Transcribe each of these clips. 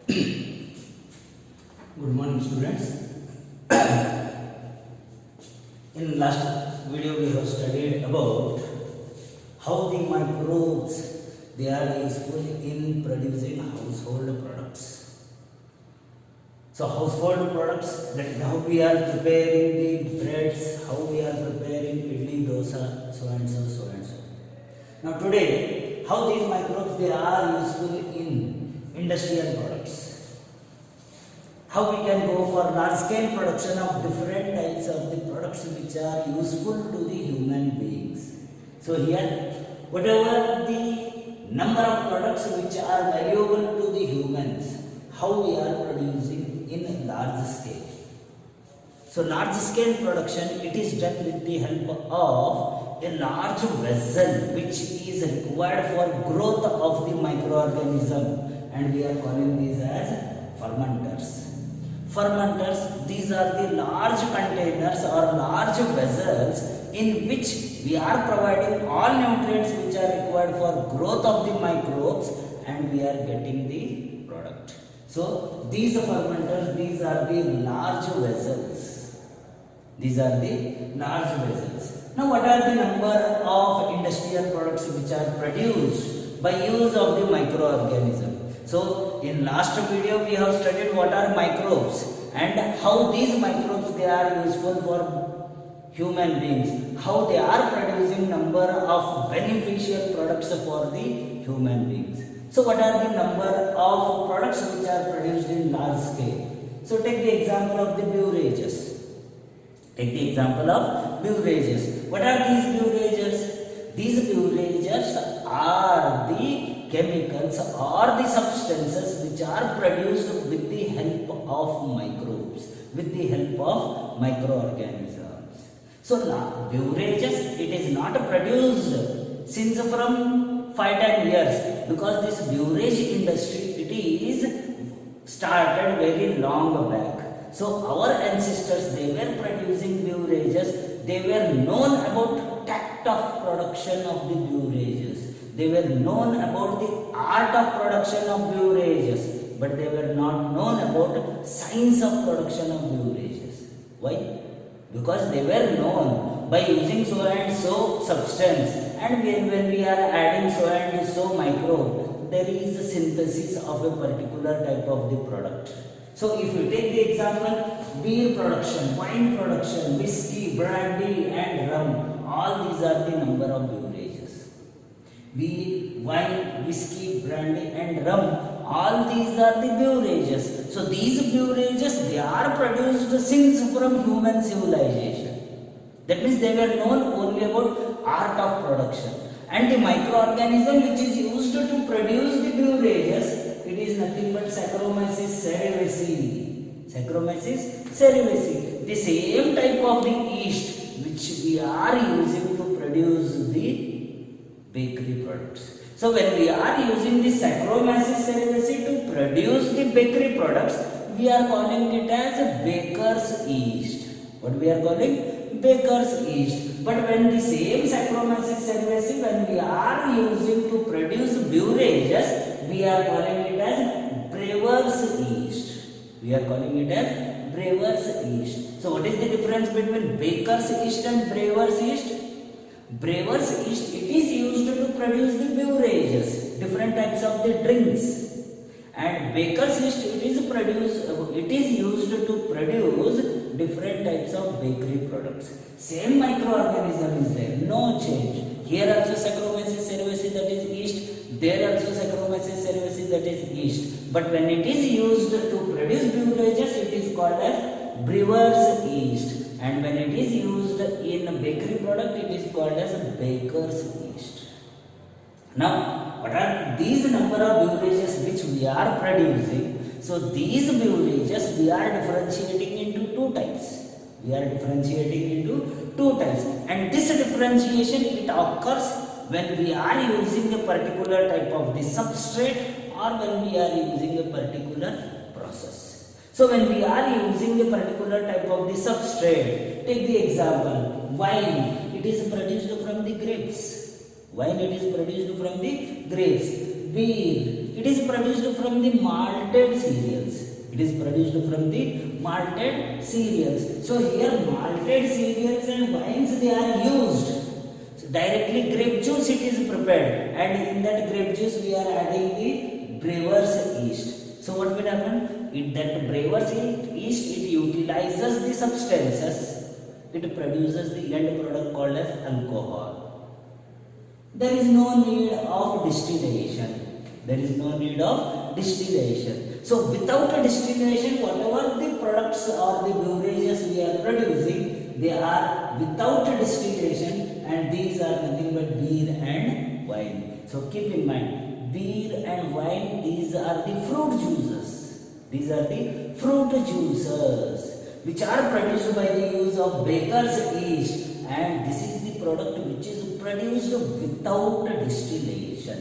Good morning, students. In last video, we have studied about how the microbes they are useful in producing household products. So, household products, that how we are preparing the breads, how we are preparing idli, dosa, so and so, so and so. Now, today, how these microbes they are useful in industrial products. How we can go for large scale production of different types of the products which are useful to the human beings. So here, whatever the number of products which are valuable to the humans, how we are producing in large scale. So large scale production, it is done with the help of a large vessel which is required for growth of the microorganism, and we are calling these as fermenters. Fermenters, these are the large containers or large vessels in which we are providing all nutrients which are required for growth of the microbes, and we are getting the product. So these fermenters, these are the large vessels. These are the large vessels. Now what are the number of industrial products which are produced by use of the microorganism? So in last video we have studied what are microbes and how these microbes they are useful for human beings, how they are producing number of beneficial products for the human beings. So what are the number of products which are produced in large scale? So take the example of the beverages. Take the example of beverages. What are these beverages? These beverages are the chemicals or the substances which are produced with the help of microbes, with the help of microorganisms. So now beverages, it is not produced since from 5-10 years, because this beverage industry, it is started very long back. So our ancestors, they were producing beverages, they were known about tact of production of the beverages. They were known about the art of production of beverages, but they were not known about science of production of beverages. Why? Because they were known by using so and so substance, and when we are adding so and so microbe, there is a synthesis of a particular type of the product. So if you take the example, beer production, wine production, whiskey, brandy and rum, all these are the number of beverages. Beer, wine, whiskey, brandy and rum, all these are the beverages. So these beverages, they are produced since from human civilization. That means they were known only about art of production. And the microorganism which is used to produce the beverages, it is nothing but Saccharomyces cerevisiae. Saccharomyces cerevisiae. The same type of the yeast which we are using to produce the bakery products. So when we are using the Saccharomyces cerevisiae to produce the bakery products, we are calling it as a baker's yeast. What we are calling? Baker's yeast. But when the same Saccharomyces cerevisiae, when we are using to produce beverages, we are calling it as brewer's yeast. We are calling it as brewer's yeast. So what is the difference between baker's yeast and brewer's yeast? Brewer's yeast, it is used to produce the beverages, different types of the drinks. And baker's yeast, it is used to produce different types of bakery products. Same microorganism is there, no change. Here also Saccharomyces cerevisiae, that is yeast. There also Saccharomyces cerevisiae, that is yeast. But when it is used to produce beverages, it is called as brewer's yeast. And when it is used in a bakery product, it is called as a baker's yeast. Now, what are these number of beverages which we are producing? So these beverages we are differentiating into two types. And this differentiation, it occurs when we are using a particular type of the substrate or when we are using a particular process. So when we are using a particular type of the substrate, take the example, wine, it is produced from the grapes. Beer, It is produced from the malted cereals. It is produced from the malted cereals. So here malted cereals and wines they are used. So directly grape juice it is prepared, and in that grape juice we are adding the brewer's yeast. So what will happen? That brewer's yeast it utilizes the substances. It produces the end product called as alcohol. There is no need of distillation. There is no need of distillation. So without a distillation, whatever the products or the beverages we are producing, they are without a distillation, and these are nothing but beer and wine. So keep in mind, beer and wine, these are the fruit juices. These are the fruit juices which are produced by the use of baker's yeast, and this is the product which is produced without distillation.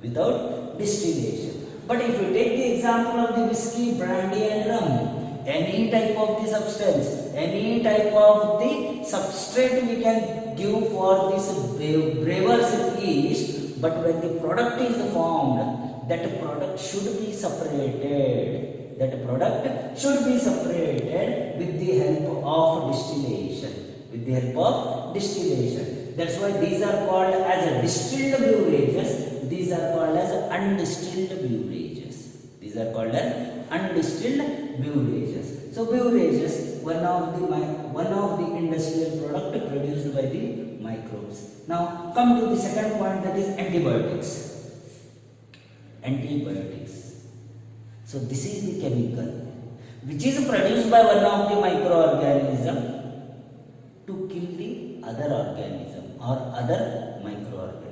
Without distillation. But if you take the example of the whiskey, brandy and rum, any type of the substance, any type of the substrate we can give for this brewer's yeast, but when the product is formed, that product should be separated. That product should be separated with the help of distillation. With the help of distillation. That's why these are called as distilled beverages. These are called as undistilled beverages. These are called as undistilled beverages. So beverages, one of the industrial product produced by the microbes. Now come to the second point, that is antibiotics. Antibiotics. So this is the chemical which is produced by one of the microorganism to kill the other organism or other microorganism.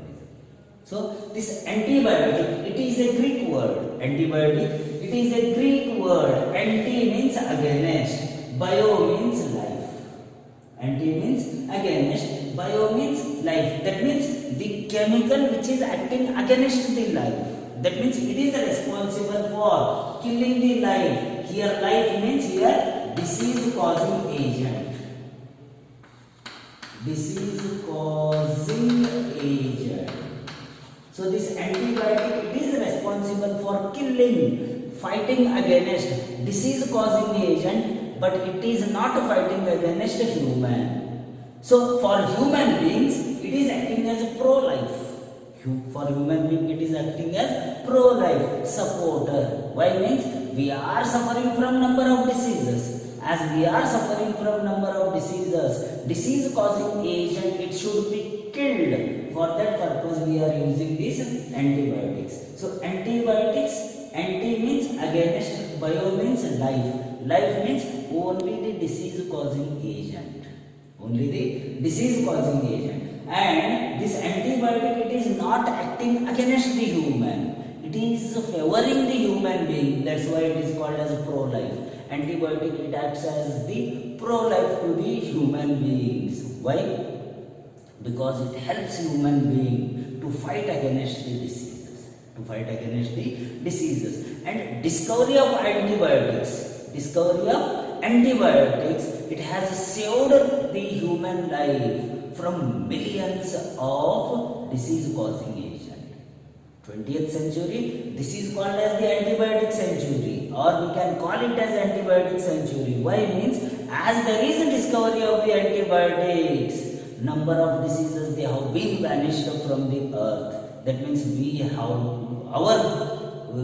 So this antibiotic, it is a Greek word. Antibiotic, it is a Greek word. Anti means against, bio means life. Anti means against, bio means life. That means the chemical which is acting against the life. That means it is responsible for killing the life. Here life means here disease causing agent. Disease causing agent. So this antibiotic, it is responsible for killing, fighting against disease causing agent, but it is not fighting against human. So for human beings, it is acting as a pro-life. For human being, it is acting as pro-life supporter. Why means we are suffering from number of diseases. As we are suffering from number of diseases, disease causing agent, it should be killed. For that purpose, we are using these antibiotics. So antibiotics, anti means against, bio means life. Life means only the disease causing agent. Only the disease causing agent. And this antibiotic, it is not acting against the human. It is favoring the human being. That's why it is called as pro-life. Antibiotic, it acts as the pro-life to the human beings. Why? Because it helps human being to fight against the diseases. To fight against the diseases. And discovery of antibiotics. Discovery of antibiotics, it has saved the human life from millions of disease causing agent. 20th century, this is called as the antibiotic century, or we can call it as antibiotic century. Why means as there is a discovery of the antibiotics, number of diseases they have been vanished from the earth. That means we have our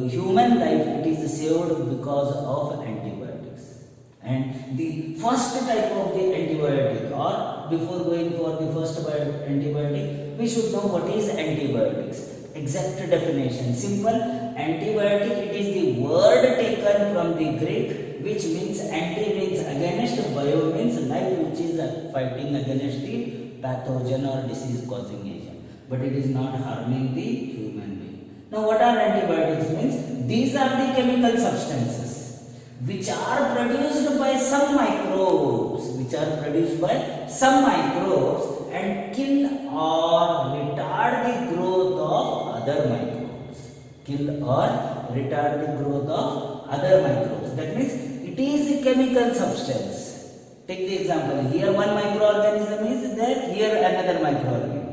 human life, it is saved because of antibiotics. And the first type of the antibiotic, or before going for the first antibiotic, we should know what is antibiotics. Exact definition. Simple. Antibiotic, it is the word taken from the Greek, which means anti means against, bio means life, which is fighting against the pathogen or disease causing agent. But it is not harming the human being. Now what are antibiotics means? These are the chemical substances which are produced by some microbes, and kill or retard the growth of other microbes. That means it is a chemical substance. Take the example. Here one microorganism is there, here another microorganism.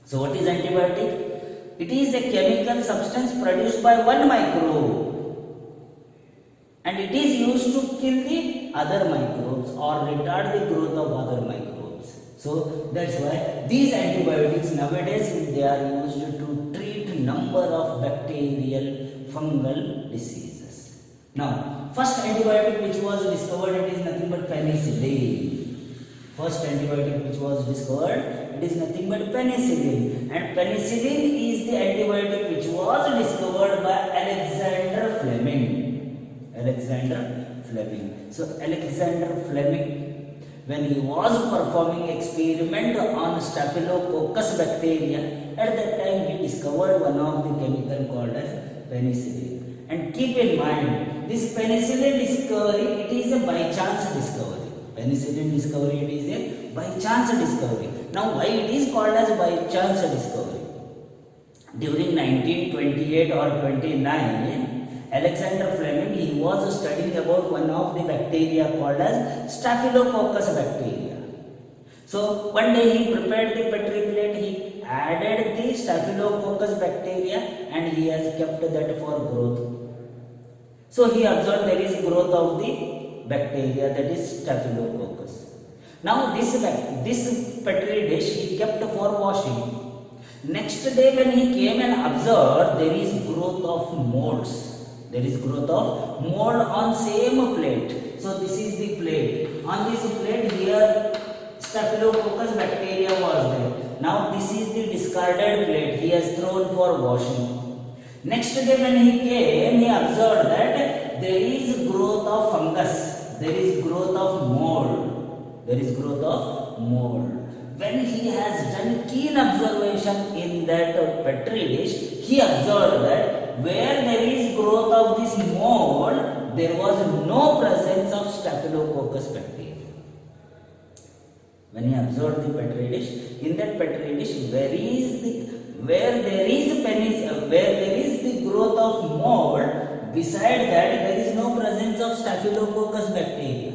So what is antibiotic? It is a chemical substance produced by one microbe and it is used to kill the other microbes or retard the growth of other microbes. So that's why these antibiotics nowadays they are used to treat number of bacterial fungal diseases. Now, first antibiotic which was discovered, it is nothing but penicillin. First antibiotic which was discovered, it is nothing but penicillin. And penicillin is the antibiotic which was discovered by Alexander Fleming. Alexander Fleming. So Alexander Fleming, when he was performing experiment on Staphylococcus bacteria, at that time he discovered one of the chemical called as penicillin. And keep in mind, this penicillin discovery, it is a by chance discovery. Penicillin discovery, it is a by chance discovery. Now, why it is called as by chance discovery? During 1928 or 29, Alexander Fleming, he was studying about one of the bacteria called as Staphylococcus bacteria. So, one day he prepared the petri plate, he added the Staphylococcus bacteria and he has kept that for growth. So, he observed there is growth of the bacteria, that is Staphylococcus. Now this petri dish he kept for washing. Next day when he came and observed there is growth of molds. There is growth of mold on same plate. So this is the plate. On this plate here Staphylococcus bacteria was there. Now this is the discarded plate he has thrown for washing. Next day when he came, he observed that there is growth of fungus. There is growth of mold. There is growth of mold. When he has done keen observation in that petri dish, he observed that where there is growth of this mold, there was no presence of Staphylococcus bacteria. When he observed the petri dish, in that petri dish, where there is the growth of mold, beside that, there is no presence of Staphylococcus bacteria.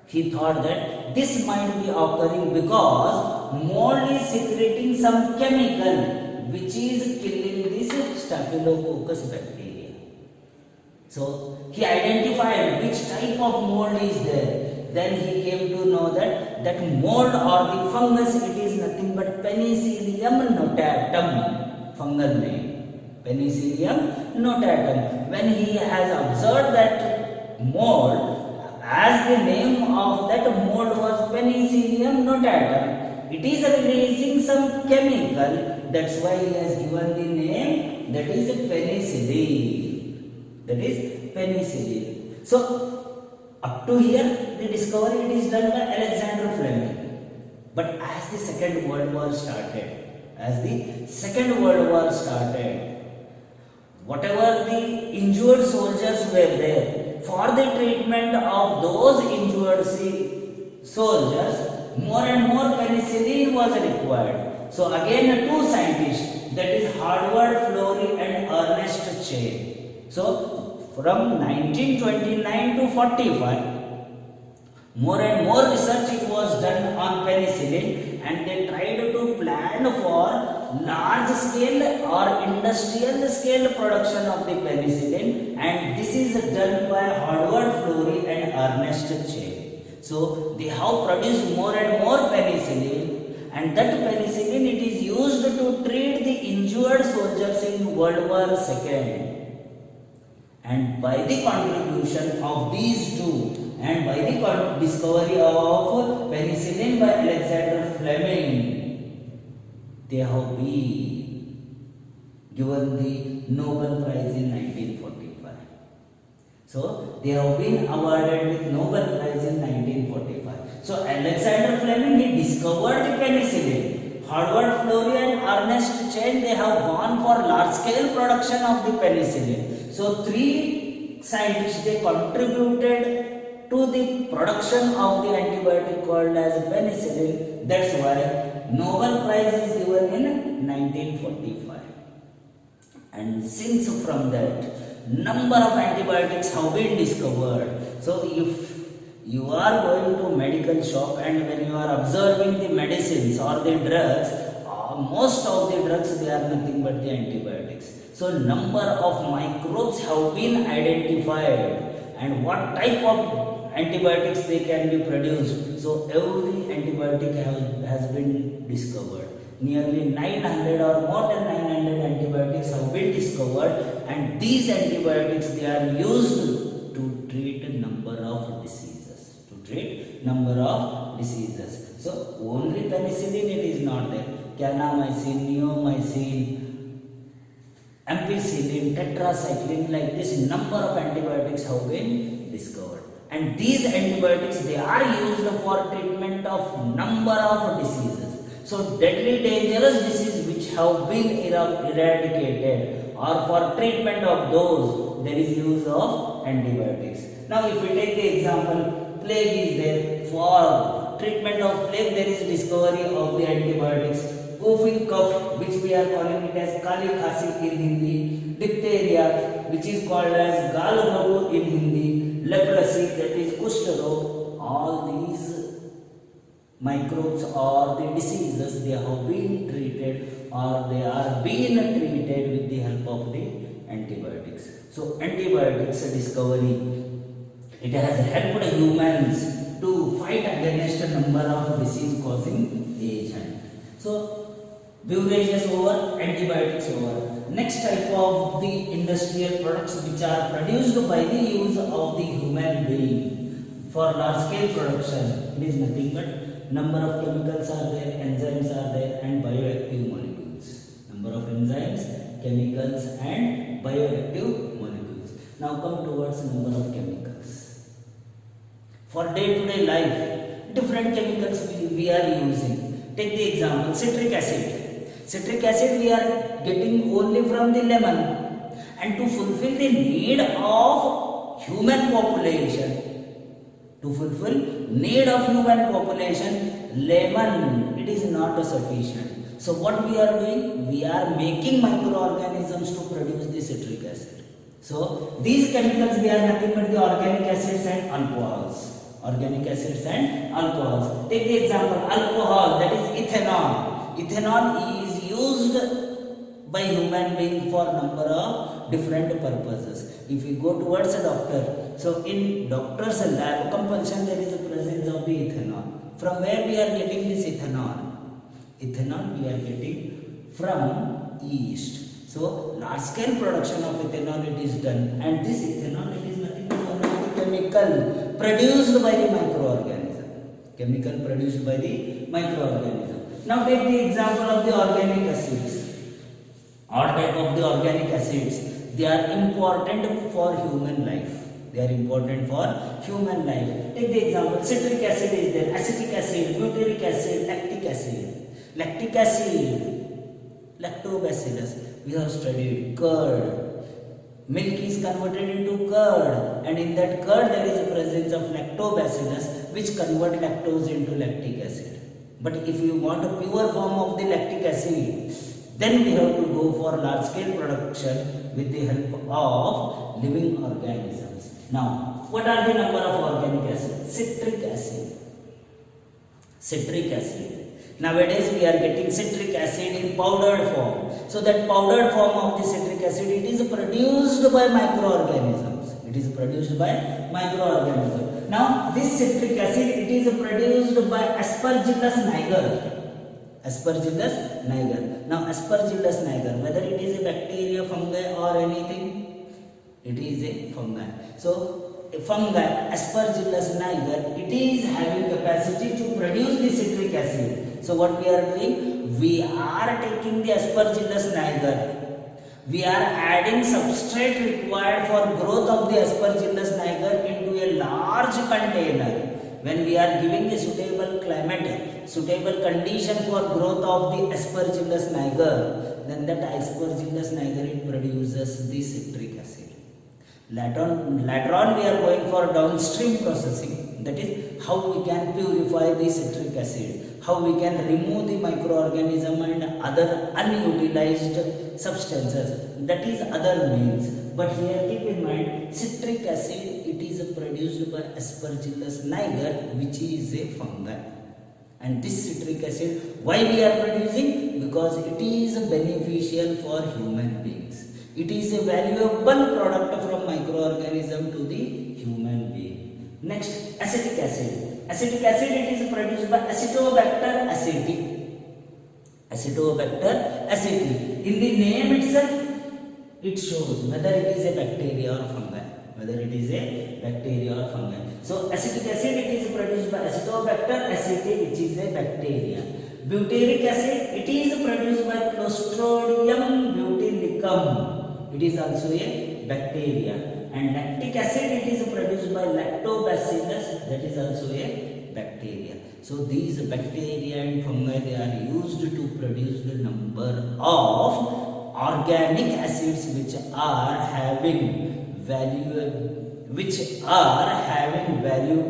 He thought that this might be occurring because mold is secreting some chemical which is killing this Staphylococcus bacteria. So, he identified which type of mold is there. Then he came to know that mold or the fungus, it is nothing but Penicillium notatum, fungal name. Penicillium notatum. When he has observed that mold, as the name of that mold was Penicillium notatum, it is releasing some chemical. That's why he has given the name, that is penicillin. That is penicillin. So, up to here, the discovery it is done by Alexander Fleming. But as the Second World War started, whatever the injured soldiers were there, for the treatment of those injured soldiers, more and more penicillin was required. So again two scientists, that is Howard Florey and Ernest Chain. So from 1929 to 45, more and more research it was done on penicillin and they tried to plan for large scale or industrial scale production of the penicillin, and this is done by Howard Florey and Ernest Chain. So they have produced more and more penicillin, and that penicillin it is used to treat the injured soldiers in World War II. And by the contribution of these two and by the discovery of penicillin by Alexander Fleming, they have been given the Nobel Prize in 1945. So, they have been awarded with Nobel Prize in 1945. So, Alexander Fleming, he discovered the penicillin. Howard Florey and Ernest Chain, they have gone for large scale production of the penicillin. So, three scientists, they contributed to the production of the antibiotic called as penicillin. That's why Nobel Prize is given in 1945. And since from that, number of antibiotics have been discovered. So if you are going to medical shop and when you are observing the medicines or the drugs, most of the drugs, they are nothing but the antibiotics. So number of microbes have been identified and what type of antibiotics they can be produced. So every antibiotic has been discovered. Nearly 900 or more than 900 antibiotics have been discovered, and these antibiotics, they are used to treat a number of diseases. So only penicillin it is not there. Kanamycin, neomycin, ampicillin, tetracycline, like this number of antibiotics have been discovered. And these antibiotics, they are used for treatment of number of diseases. So deadly dangerous disease which have been eradicated, or for treatment of those, there is use of antibiotics. Now if we take the example, plague is there. For treatment of plague, there is discovery of the antibiotics. Coughing cough, which we are calling it as Kali Khasi in Hindi. Diphtheria, which is called as Gal Gharu in Hindi. Leprosy, that is Kushta Rog. All these microbes or the diseases, they have been treated or they are being treated with the help of the antibiotics. So antibiotics discovery, it has helped humans to fight against a number of disease causing agents. So beverages over, antibiotics over. Next type of the industrial products which are produced by the use of the human being for large scale production, it is nothing but number of chemicals are there, enzymes are there, and bioactive molecules. Number of enzymes, chemicals, and bioactive molecules. Now come towards number of chemicals. For day-to-day life, different chemicals we are using. Take the example, citric acid. Citric acid we are getting only from the lemon, and to fulfill the need of human population, lemon, it is not sufficient. So what we are doing? We are making microorganisms to produce the citric acid. So these chemicals, they are nothing but the organic acids and alcohols. Take the example, alcohol, that is ethanol. Ethanol is used by human being for number of different purposes. If we go towards a doctor, so in doctor's lab compulsion, there is a presence of the ethanol. From where we are getting this ethanol? Ethanol we are getting from yeast. So large scale production of ethanol it is done, and this ethanol, it is nothing but one of the chemical produced by the microorganism. Now take the example of the organic acids. All type of the organic acids, they are important for human life. Take the example, citric acid is there, acetic acid, butyric acid, lactic acid, lactobacillus. We have studied curd. Milk is converted into curd, and in that curd there is a presence of lactobacillus, which convert lactose into lactic acid. But if you want a pure form of the lactic acid, then we have to go for large scale production with the help of living organisms. Now, what are the number of organic acids? Citric acid. Nowadays we are getting citric acid in powdered form. So that powdered form of the citric acid, it is produced by microorganisms. Now this citric acid, it is produced by Aspergillus niger. Now Aspergillus niger, whether it is a bacteria, fungi or anything, it is a fungi. So a fungi, Aspergillus niger, it is having capacity to produce the citric acid. So what we are doing? We are taking the Aspergillus niger. We are adding substrate required for growth of the Aspergillus niger into a large container. When we are giving a suitable climate, suitable condition for growth of the Aspergillus niger, then that Aspergillus niger, it produces the citric acid. Later on we are going for downstream processing, that is how we can purify the citric acid, how we can remove the microorganism and other unutilized substances, that is other means. But here keep in mind, citric acid, it is produced by Aspergillus niger, which is a fungi. And this citric acid, why we are producing? Because it is beneficial for human beings. It is a valuable product from microorganism to the human being. Next, acetic acid. Acetic acid, it is produced by Acetobacter aceti. Acetobacter aceti. In the name itself, it shows whether it is a bacteria or fungi. Whether it is a bacteria or fungi. So acetic acid, it is produced by Acetobacter aceti, which is a bacteria. Butyric acid, it is produced by Clostridium butylicum. It is also a bacteria. And lactic acid, it is produced by Lactobacillus, that is also a bacteria. So these bacteria and fungi, they are used to produce the number of organic acids which are having value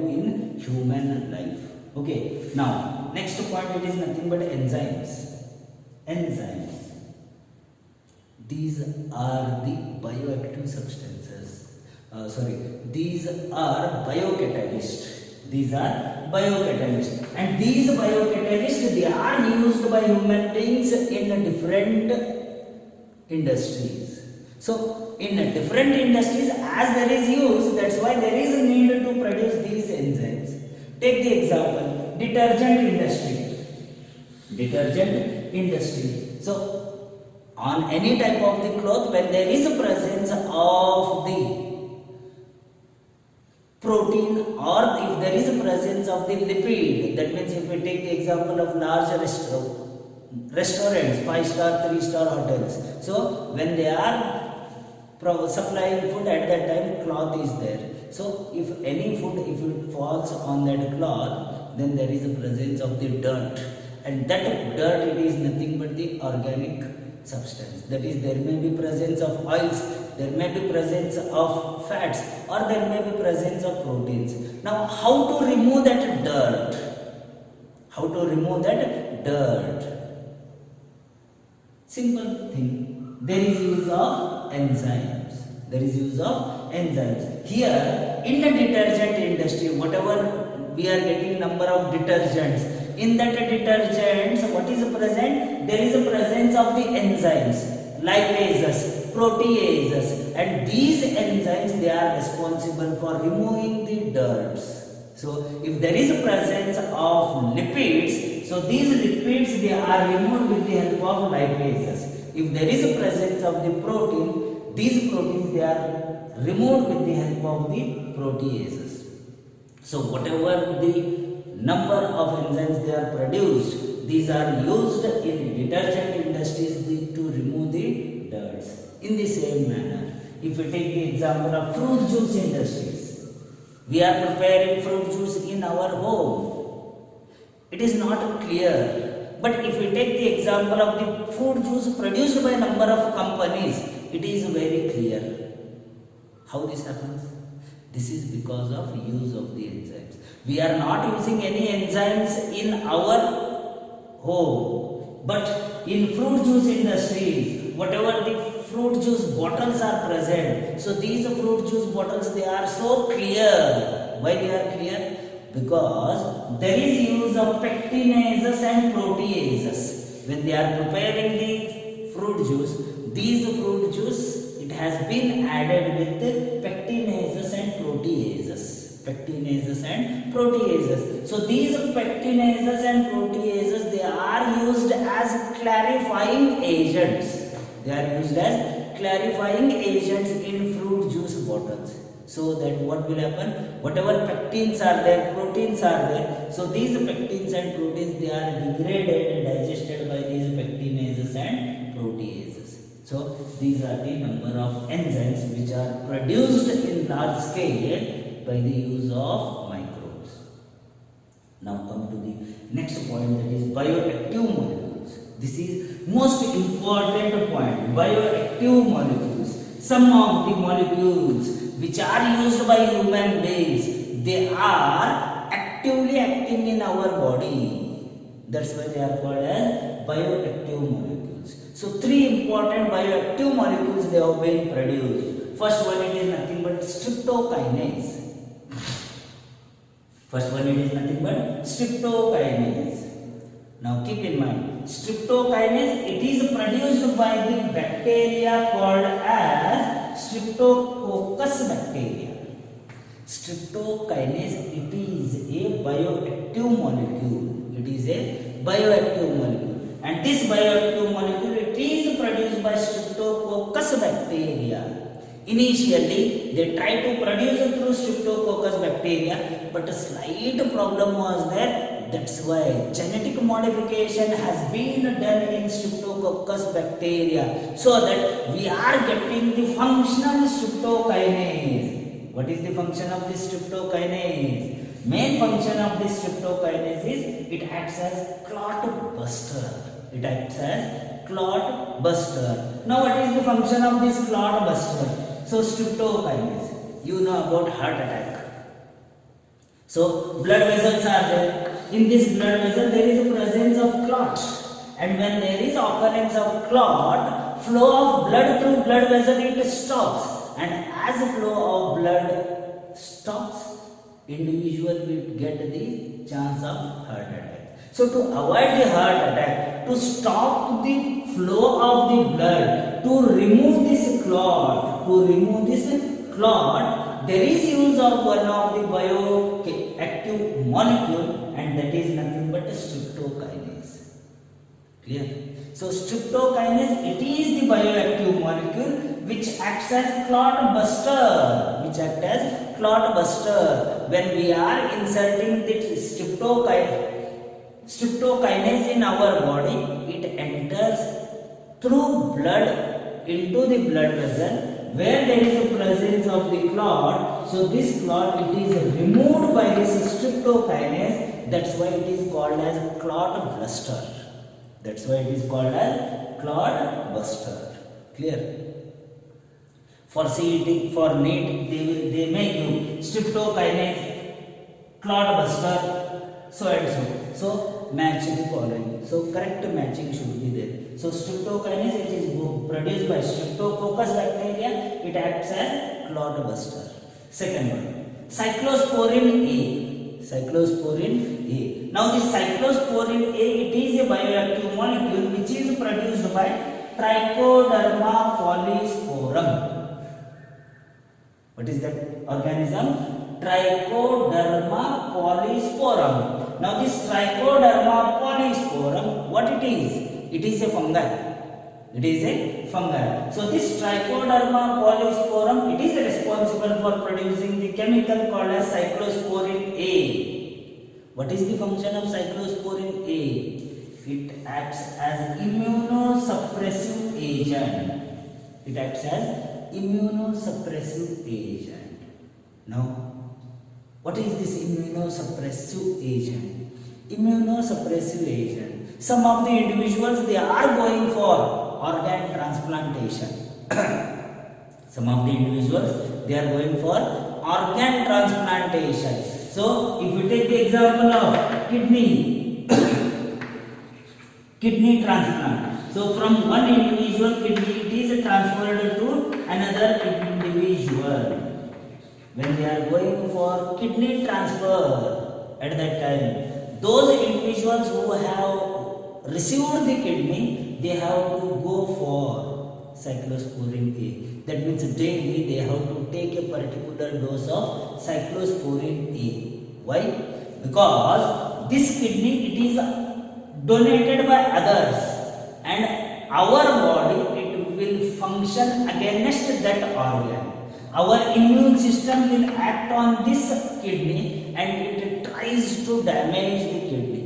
in human life. Okay, now next point, it is nothing but enzymes. Enzymes, these are the bioactive substances. These are biocatalysts. These are biocatalysts, and these biocatalysts, they are used by human beings in different industries. So in different industries, as there is use, that's why there is a need to produce these enzymes. Take the example, detergent industry. Detergent industry. So on any type of the cloth, when there is a presence of the protein, or if there is a presence of the lipid, that means if we take the example of large restaurants, 5-star, 3-star hotels. So when they are supplying food, at that time cloth is there. So if any food, if it falls on that cloth, then there is a presence of the dirt, and that dirt, it is nothing but the organic substance. That is, there may be presence of oils, there may be presence of fats, or there may be presence of proteins. Now how to remove that dirt? How to remove that dirt? Simple thing. There is use of enzymes. There is use of enzymes. Here in the detergent industry, whatever we are getting number of detergents, in that detergents, what is present? There is a presence of the enzymes, lipases, proteases, and these enzymes, they are responsible for removing the dirts. So if there is a presence of lipids, so these lipids, they are removed with the help of lipases. If there is a presence of the protein, these proteins, they are removed with the help of the proteases. So whatever the number of enzymes they are produced, these are used in detergent industries to remove the dirts. In the same manner, if we take the example of fruit juice industries, we are preparing fruit juice in our home. It is not clear, but if we take the example of the fruit juice produced by a number of companies, it is very clear. How this happens? This is because of use of the enzymes. We are not using any enzymes in our home, but in fruit juice industries, whatever the fruit juice bottles are present, so these fruit juice bottles, they are so clear. Why they are clear? Because there is use of pectinases and proteases. When they are preparing the fruit juice, these fruit juice, it has been added with pectinases and proteases. Pectinases and proteases. So these pectinases and proteases, they are used as clarifying agents. They are used as clarifying agents in fruit juice bottles. So that what will happen? Whatever pectins are there, proteins are there. So these pectins and proteins, they are degraded and digested by these pectinases and proteases. So these are the number of enzymes which are produced in large scale by the use of microbes. Now come to the next point, that is bioactive molecules. This is most important point, bioactive molecules. Some of the molecules which are used by human beings, they are actively acting in our body. That's why they are called as bioactive molecules. So 3 important bioactive molecules, they have been produced. First one, it is nothing but streptokinase. First one, it is nothing but streptokinase. Now keep in mind, streptokinase, it is produced by the bacteria called as Streptococcus bacteria. Streptokinase, it is a bioactive molecule. It is a bioactive molecule, and this bioactive molecule, it is produced by Streptococcus bacteria. Initially, they tried to produce it through Streptococcus bacteria, but a slight problem was there. That's why genetic modification has been done in Streptococcus bacteria, so that we are getting the functional streptokinase. What is the function of this streptokinase? Main function of this streptokinase is it acts as clot buster. It acts as clot buster. Now, what is the function of this clot buster? So, streptokinase, you know about heart attack. So, blood vessels are there. In this blood vessel, there is a presence of clot, and when there is occurrence of clot, flow of blood through blood vessel, it stops, and as the flow of blood stops, individual will get the chance of heart attack. So, to avoid the heart attack, to stop the flow of the blood, to remove this clot, there is use of one of the bioactive molecule, and that is nothing but streptokinase. Clear? So, streptokinase, it is the bioactive molecule which acts as clot buster. When we are inserting the streptokinase in our body, it enters through blood into the blood vessel where there is a presence of the clot. So, this clot, it is removed by this streptokinase. That's why it is called as clot buster. Clear? For CET, for NEET, they may use streptokinase, clot buster, so and so. So, match the following. So, correct matching should be there. So, streptokinase, it is produced by Streptococcus bacteria. It acts as clot buster. Second one, cyclosporin A. Now, this cyclosporin A, it is a bioactive molecule which is produced by Trichoderma polysporum. What is that organism? Trichoderma polysporum. Now, this Trichoderma polysporum, what it is? It is a fungi. So, this Trichoderma polysporum, it is responsible for producing the chemical called as cyclosporin A. What is the function of cyclosporin A? It acts as immunosuppressive agent. Now, what is this immunosuppressive agent? Some of the individuals, they are going for organ transplantation. So, if we take the example of kidney transplant. So, from one individual kidney, it is transferred to another individual. When they are going for kidney transfer, at that time, those individuals who have received the kidney, they have to go for cyclosporin A. That means daily they have to take a particular dose of cyclosporin A. Why? Because this kidney, it is donated by others, and our body, it will function against that organ. Our immune system will act on this kidney and it tries to damage the kidney.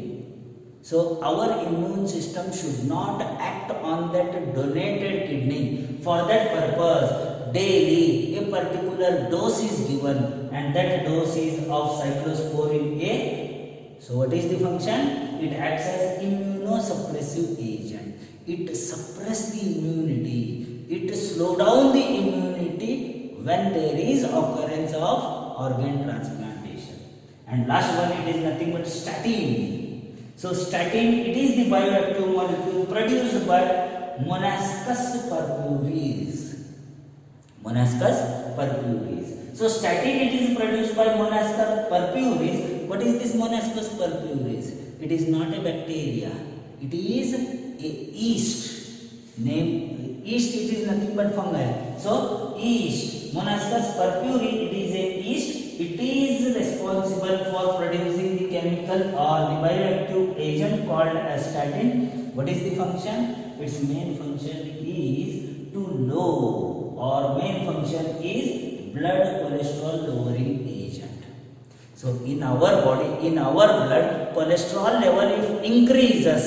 So, our immune system should not act on that donated kidney. For that purpose, daily a particular dose is given, and that dose is of cyclosporin A. So, what is the function? It acts as immunosuppressive agent. It suppresses the immunity. It slows down the immunity when there is occurrence of organ transplantation. And last one, it is nothing but statin. So, statin, it is the bioactive molecule produced by Monascus purpureus. So, statin, it is produced by Monascus purpureus, What is this Monaspus purpureus? It is not a bacteria. It is a yeast. Name yeast. It is nothing but fungi. So yeast, Monaspus purpureus. It is a yeast. It is responsible for producing the chemical or the bioactive agent called as statin. What is the function? Its main function is to low, or main function is blood cholesterol lowering agent. So in our body, in our blood, cholesterol level if increases,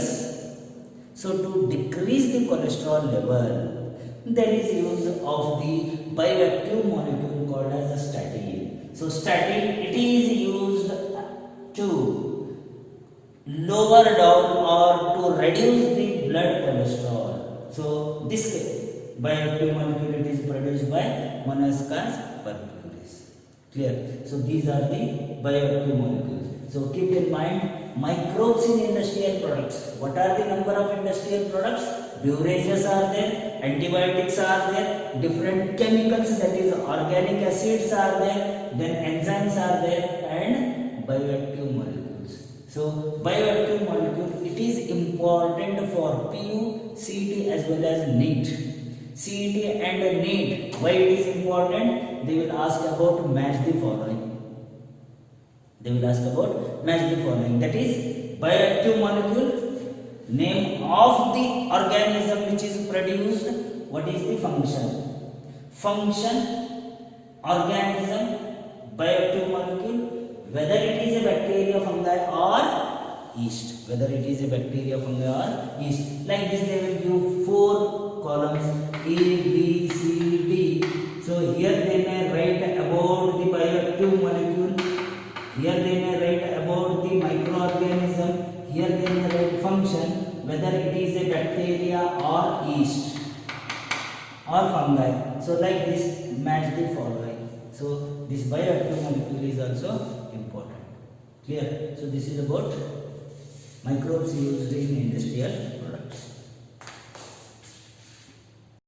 so to decrease the cholesterol level, there is use of the bioactive molecule called as a statin. So statin, it is used to lower down or to reduce the blood cholesterol. So this bioactive molecule, it is produced by Monaspus purpureus. Clear? So these are the bioactive molecules. So keep in mind, microbes in industrial products. What are the number of industrial products? Beverages are there, antibiotics are there, different chemicals, that is organic acids are there, then enzymes are there, and bioactive molecules. So bioactive molecule, it is important for PU, CET as well as NEET. CET and NEET, why it is important? They will ask about match the following. They will ask about match the following. That is bioactive molecule, name of the organism which is produced, what is the function? Function, organism, bioactive molecule, whether it is a bacteria, fungi or yeast. Whether it is a bacteria, fungi or yeast. Like this they will give 4 columns A, B, C, D. So here they may write about the bioactive molecule. Here they may write about the microorganism. Here they may write function, whether it is a bacteria or yeast or fungi. So like this, match the following. So this bioactive molecule is also important. Clear? So this is about microbes used in industrial products.